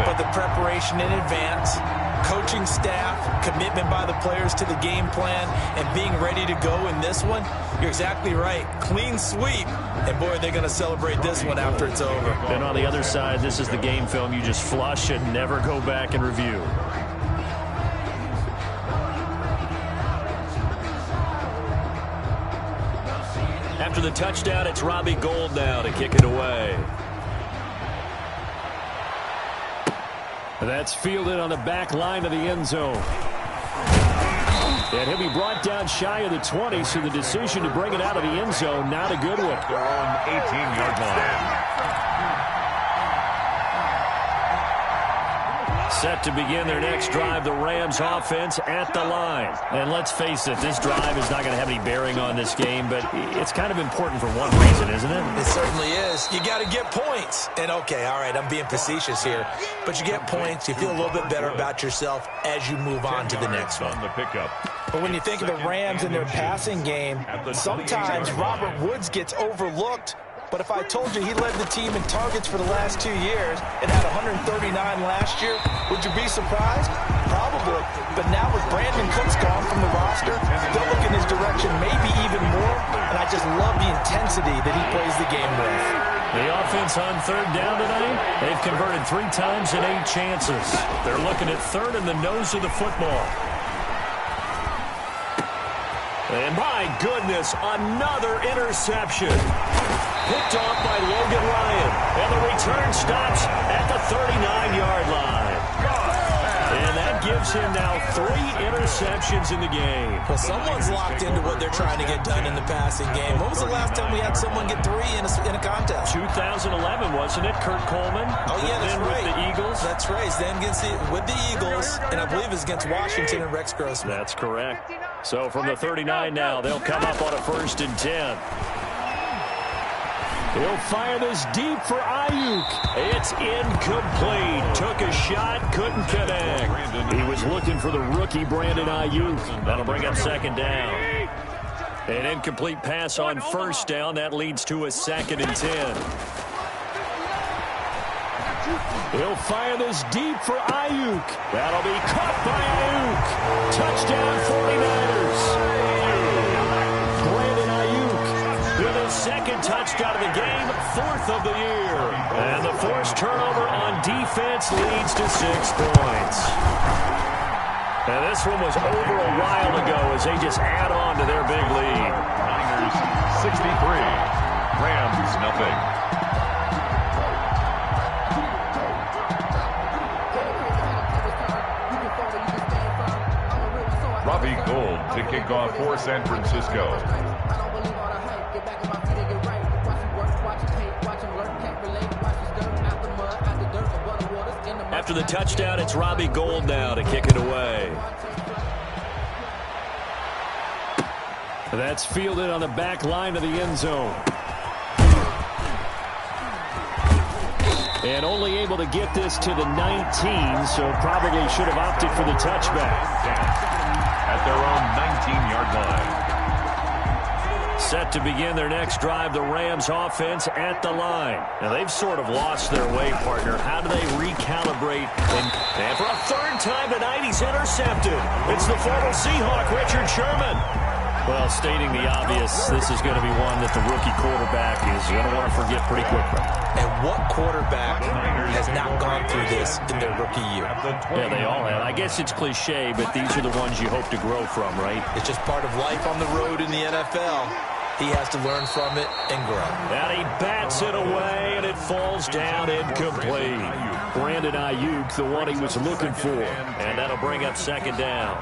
but the preparation in advance, coaching staff, commitment by the players to the game plan, and being ready to go in this one? You're exactly right. Clean sweep. And, boy, they're going to celebrate this one after it's over. Then on the other side, this is the game film you just flush and never go back and review. After the touchdown, it's Robbie Gould now to kick it away. That's fielded on the back line of the end zone. And he'll be brought down shy of the 20, so the decision to bring it out of the end zone, not a good one. Their own 18-yard line. Set to begin their next drive, the Rams offense at the line. And let's face it, this drive is not going to have any bearing on this game, but it's kind of important for one reason, isn't it? It certainly is. You got to get points. And, okay, all right, I'm being facetious here, but you get points, you feel a little bit better about yourself as you move on to the next one. The pickup. But when you think of the Rams and their passing game, sometimes Robert Woods gets overlooked. But if I told you he led the team in targets for the last 2 years and had 139 last year, would you be surprised? Probably. But now with Brandon Cooks gone from the roster, they'll look in his direction maybe even more. And I just love the intensity that he plays the game with. The offense on 3rd down tonight, they've converted 3 times in 8 chances. They're looking at 3rd in the nose of the football. And my goodness, another interception. Picked off by Logan Ryan. And the return stops at the 39-yard line. And that gives him now 3 interceptions in the game. Well, someone's locked into what they're trying to get done in the passing game. When was the last time we had someone get 3 in a contest? 2011, wasn't it? Kurt Coleman. Oh, yeah, that's right. With the Eagles. That's right. Then with the Eagles, and I believe it's against Washington and Rex Grossman. That's correct. So from the 39 now, they'll come up on a 1st and 10. He'll fire this deep for Ayuk. It's incomplete. Took a shot, couldn't connect. He was looking for the rookie Brandon Ayuk. That'll bring up 2nd down. An incomplete pass on 1st down. That leads to a 2nd and 10. He'll fire this deep for Ayuk. That'll be caught by Ayuk. Touchdown 49ers. Brandon Ayuk with his 2nd touchdown of the game, 4th of the year. And the forced turnover on defense leads to 6 points. And this one was over a while ago as they just add on to their big lead. Niners 63, Rams nothing. to kick off for San Francisco. After the touchdown, it's Robbie Gould now to kick it away. That's fielded on the back line of the end zone. And only able to get this to the 19, so probably should have opted for the touchback. At their own 19-yard line. Set to begin their next drive, the Rams offense at the line. Now, they've sort of lost their way, partner. How do they recalibrate? And for a third time tonight, he's intercepted. It's the former Seahawk, Richard Sherman. Well, stating the obvious, this is going to be one that the rookie quarterback is going to want to forget pretty quickly. And what quarterback has not gone through this in their rookie year? Yeah, they all have. I guess it's cliche, but these are the ones you hope to grow from, right? It's just part of life on the road in the NFL. He has to learn from it and grow. And he bats it away, and it falls down incomplete. Brandon Ayuk, the one he was looking for. And that'll bring up second down.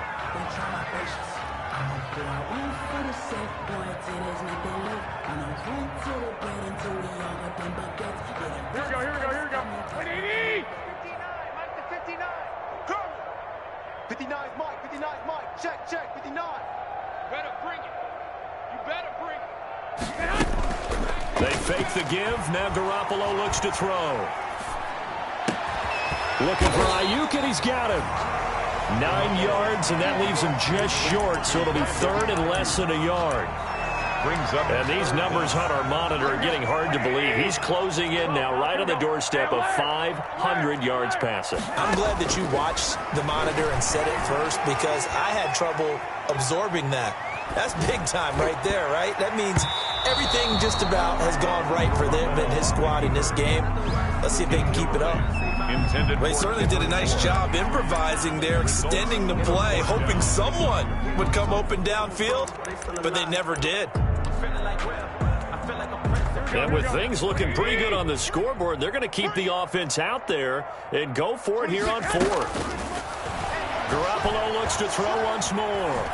Here we go. 59 is Mike. Check. 59. Better bring it. You better bring it. They fake the give. Now Garoppolo looks to throw. Looking for Ayuk, and he's got him. 9 yards, and that leaves him just short, so it'll be third and less than a yard. And these numbers on our monitor are getting hard to believe. He's closing in now right on the doorstep of 500 yards passing. I'm glad that you watched the monitor and said it first because I had trouble absorbing that. That's big time right there, right? That means everything just about has gone right for them and his squad in this game. Let's see if they can keep it up. Well, he certainly did a nice job improvising there, extending the play, hoping someone would come open downfield, but they never did. And with things looking pretty good on the scoreboard, they're going to keep the offense out there and go for it here on fourth. Garoppolo looks to throw once more.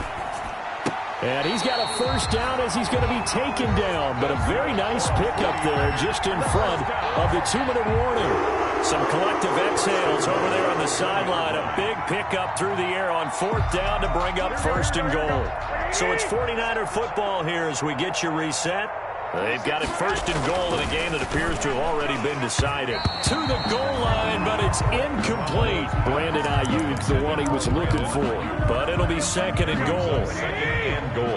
And he's got a first down as he's going to be taken down. But a very nice pickup there just in front of the 2-minute warning. Some collective exhales over there on the sideline. A big pickup through the air on fourth down to bring up first and goal. So it's 49er football here as we get you reset. They've got it first and goal in a game that appears to have already been decided. To the goal line, but it's incomplete. Brandon Ayuk, the one he was looking for. But it'll be second and goal.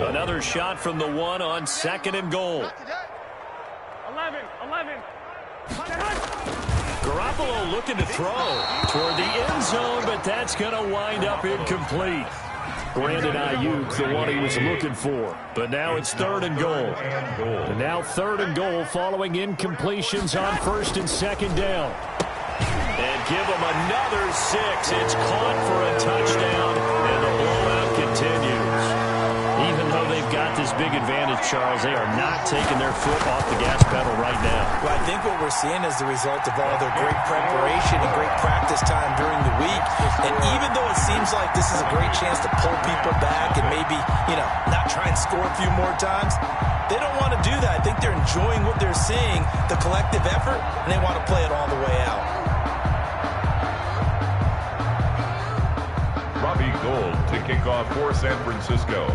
Another shot from the one on second and goal. 11. Garoppolo looking to throw toward the end zone, but that's going to wind up incomplete. Brandon Ayuk, the one he was looking for. But now it's third and goal. And now third and goal following incompletions on first and second down. And give them another 6. It's caught for a touchdown, and the blowout continues. Even though they've got this big advantage, Charles, they are not taking their foot off the gas pedal right now. Well, I think what we're seeing is the result of all their great preparation and great practice time during the week. And even though it seems like this is a great chance to pull people back and maybe, not try and score a few more times, they don't want to do that. I think they're enjoying what they're seeing, the collective effort, and they want to play it all the way out. Robbie Gould to kick off for San Francisco.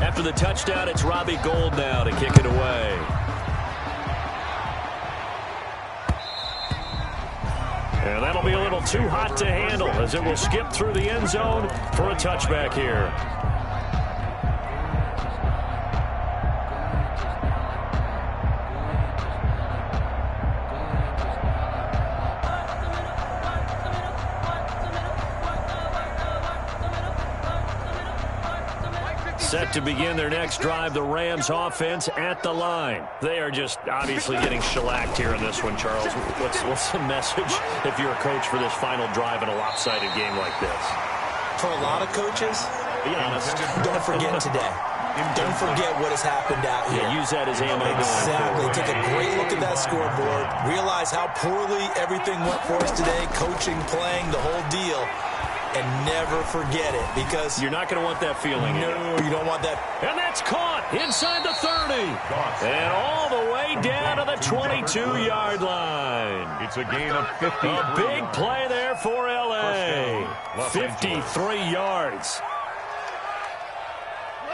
After the touchdown, it's Robbie Gould now to kick it away. And that'll be a little too hot to handle as it will skip through the end zone for a touchback here. Set to begin their next drive, the Rams offense at the line. They are just obviously getting shellacked here in this one, Charles. What's the message if you're a coach for this final drive in a lopsided game like this? For a lot of coaches, be honest, don't forget today. Don't forget what has happened out here. Yeah, use that as ammo. Exactly. Take a great look at that scoreboard. Realize how poorly everything went for us today, coaching, playing, the whole deal. And never forget it, because you're not going to want that feeling. No, you don't want that. And that's caught inside the 30. And all the way down to the 22-yard line. It's a gain of 50. A big play there for L.A. 53 yards.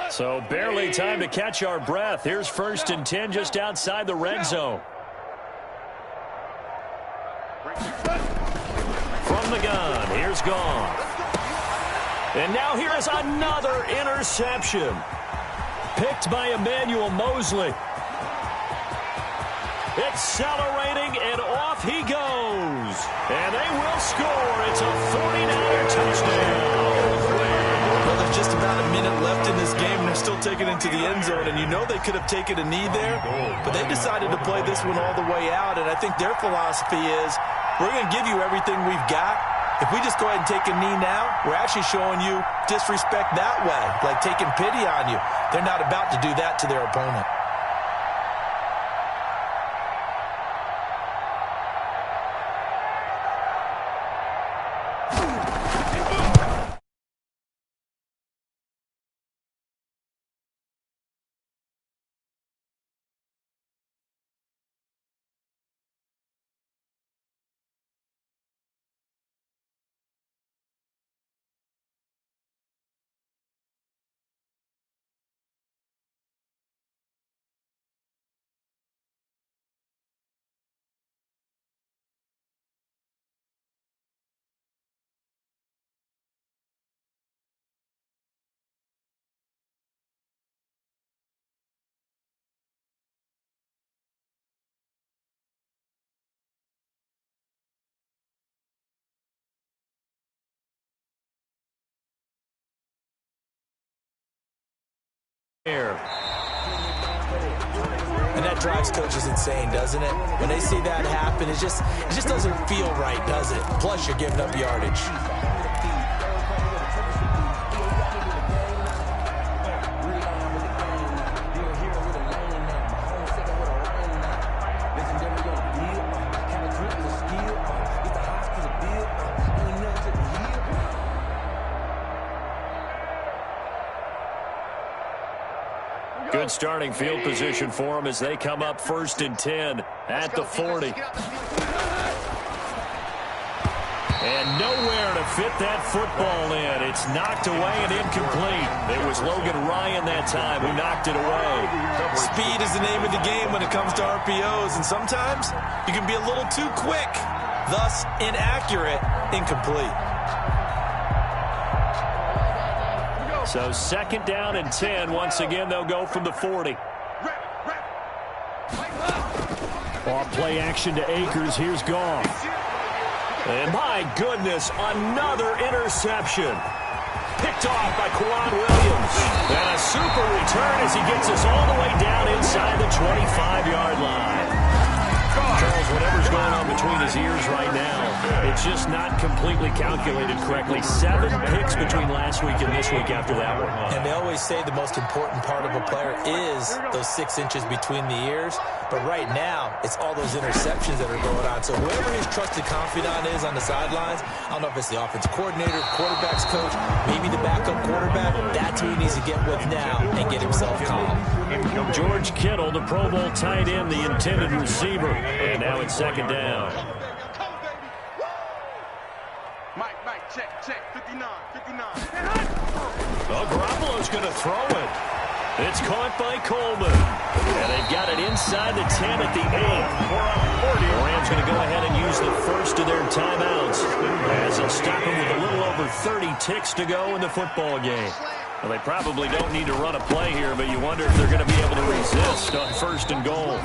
So barely time to catch our breath. Here's 1st and 10 just outside the red zone. From the gun, here's Gone. And now here is another interception. Picked by Emmanuel Mosley. Accelerating, and off he goes. And they will score. It's a 49er touchdown. Well, there's just about a minute left in this game, and they're still taking it to the end zone. And you know they could have taken a knee there, but they decided to play this one all the way out. And I think their philosophy is, we're going to give you everything we've got. If we just go ahead and take a knee now, we're actually showing you disrespect that way, like taking pity on you. They're not about to do that to their opponent. And that drives coaches insane, doesn't it? When they see that happen, it just doesn't feel right, does it? Plus, you're giving up yardage. Good starting field position for them as they come up 1st and 10 at the 40. And nowhere to fit that football in. It's knocked away and incomplete. It was Logan Ryan that time who knocked it away. Speed is the name of the game when it comes to RPOs, and sometimes you can be a little too quick, thus inaccurate, incomplete. So 2nd down and 10. Once again, they'll go from the 40. Off play action to Akers. Here's Goff. And my goodness, another interception. Picked off by Quan Williams. And a super return as he gets us all the way down inside the 25-yard line. Charles, whatever's going on between his ears right now, it's just not completely calculated correctly. 7 picks between last week and this week after that one. And they always say the most important part of a player is those 6 inches between the ears. But right now, it's all those interceptions that are going on. So whoever his trusted confidant is on the sidelines, I don't know if it's the offensive coordinator, quarterback's coach, maybe the backup quarterback, that's who he needs to get with now and get himself calm. George Kittle, the Pro Bowl tight end, the intended receiver. And now it's 2nd down. Mike, check, 59. Oh, Garoppolo's going to throw it. It's caught by Coleman. And they've got it inside the 10 at the 8. The Rams going to go ahead and use the first of their timeouts as they'll stop him with a little over 30 ticks to go in the football game. Well, they probably don't need to run a play here, but you wonder if they're going to be able to resist on 1st and goal.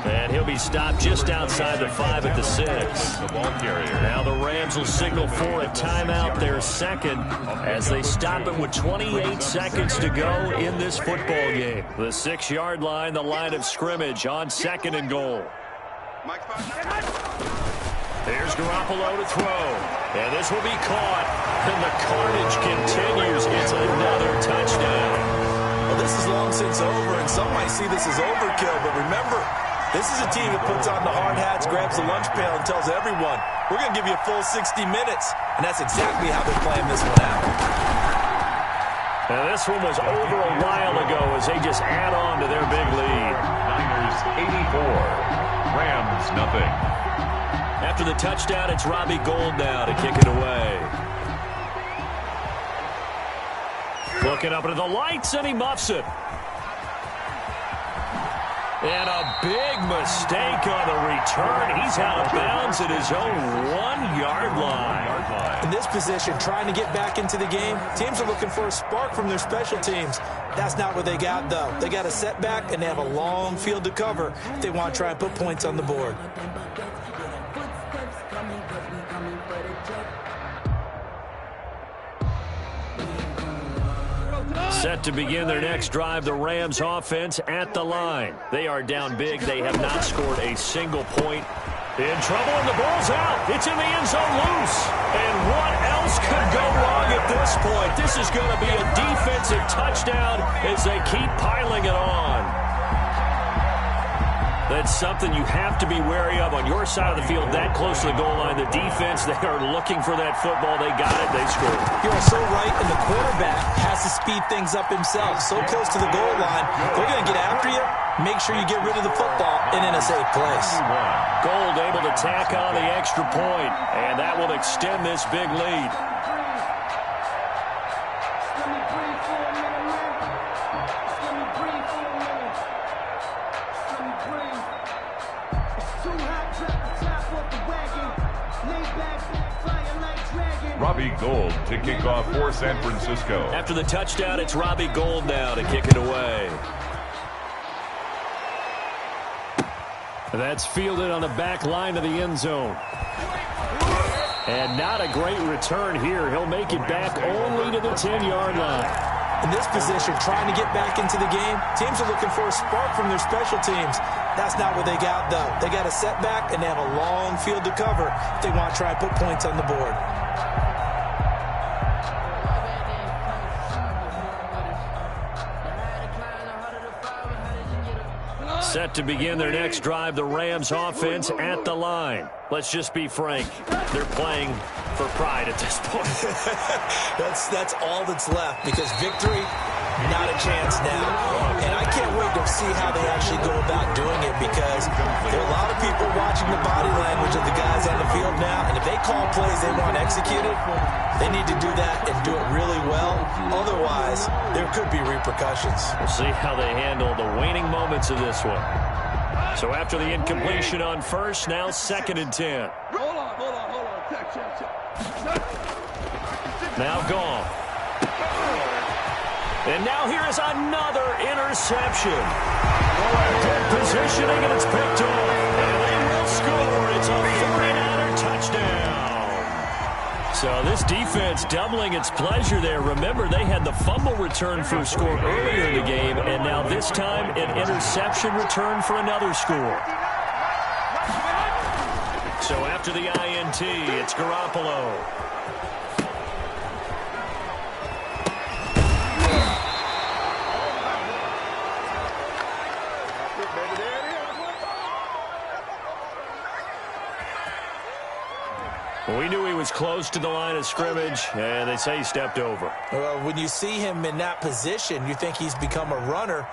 And he'll be stopped just outside the 5 at the 6. The ball carrier. Now the Rams will signal for a timeout, their second, as they stop it with 28 seconds to go in this football game. The 6-yard line, the line of scrimmage on 2nd and goal. Here's Garoppolo to throw. And this will be caught. And the carnage continues. It's another touchdown. Well, this is long since over, and some might see this as overkill. But remember, this is a team that puts on the hard hats, grabs the lunch pail, and tells everyone, we're going to give you a full 60 minutes. And that's exactly how they're playing this one out. Now, this one was over a while ago as they just add on to their big lead. Niners 84. Rams nothing. After the touchdown, it's Robbie Gould now to kick it away. Looking up into the lights, and he muffs it. And a big mistake on the return. He's out of bounds at his own 1-yard line. In this position, trying to get back into the game, teams are looking for a spark from their special teams. That's not what they got, though. They got a setback, and they have a long field to cover if they want to try and put points on the board. Set to begin their next drive, the Rams offense at the line. They are down big. They have not scored a single point. In trouble, and the ball's out. It's in the end zone loose. And what else could go wrong at this point? This is going to be a defensive touchdown as they keep piling it on. That's something you have to be wary of on your side of the field, that close to the goal line. The defense, they are looking for that football. They got it. They scored. You're so right, and the quarterback has to speed things up himself. So close to the goal line, they're going to get after you. Make sure you get rid of the football and in a safe place. Gould able to tack on the extra point, and that will extend this big lead. Robbie Gould to kick off for San Francisco. After the touchdown, it's Robbie Gould now to kick it away. That's fielded on the back line of the end zone. And not a great return here. He'll make it back only to the 10-yard line. In this position, trying to get back into the game, teams are looking for a spark from their special teams. That's not what they got, though. They got a setback, and they have a long field to cover if they want to try and put points on the board. Set to begin their next drive, the Rams offense at the line. Let's just be frank. They're playing for pride at this point. That's all that's left, because victory, not a chance now. And I can't wait to see how they actually go about doing it, because there are a lot of people watching the body language of the guys on the field now, and if they call plays they want executed, they need to do that and do it really well. Otherwise, there could be repercussions. We'll see how they handle the waning moments of this one. So after the incompletion on first, now 2nd and 10. Hold on. Check. Now gone. And now here is another interception. Good positioning, and it's picked off. And they will score. It's a 49er touchdown. So this defense doubling its pleasure there. Remember, they had the fumble return for a score earlier in the game, and now this time an interception return for another score. So after the INT, it's Garoppolo. We knew he was close to the line of scrimmage, and they say he stepped over. Well, when you see him in that position, you think he's become a runner.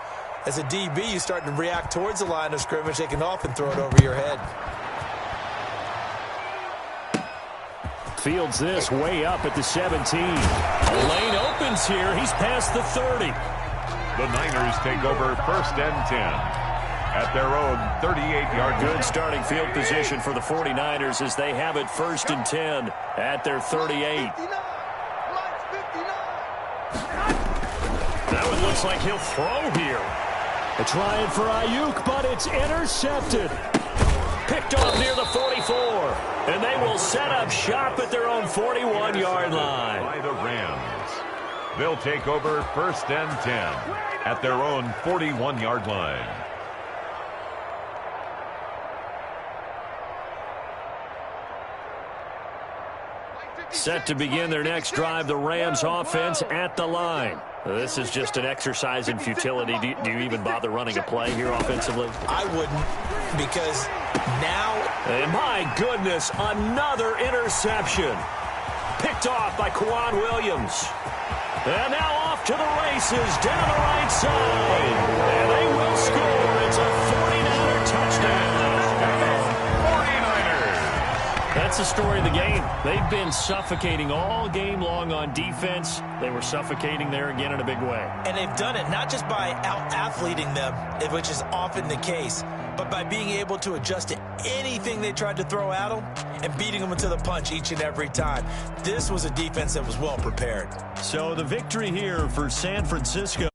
As a DB, you start to react towards the line of scrimmage. They can often throw it over your head. Fields this way up at the 17. Lane opens here. He's past the 30. The Niners take over 1st and 10. At their own 38-yard line. Good starting field position for the 49ers as they have it 1st and 10 at their 38. Now it looks like he'll throw here. They're trying for Ayuk, but it's intercepted. Picked off near the 44. And they will set up shop at their own 41-yard line. By the Rams. They'll take over 1st and 10 at their own 41-yard line. Set to begin their next drive, the Rams offense at the line. This is just an exercise in futility. Do you even bother running a play here offensively? I wouldn't, because now... And my goodness, another interception. Picked off by Kwan Williams. And now off to the races down the right side. And they will score. It's a 49er touchdown. That's the story of the game. They've been suffocating all game long on defense. They were suffocating there again in a big way. And they've done it not just by out-athleting them, which is often the case, but by being able to adjust to anything they tried to throw at them and beating them into the punch each and every time. This was a defense that was well prepared. So the victory here for San Francisco.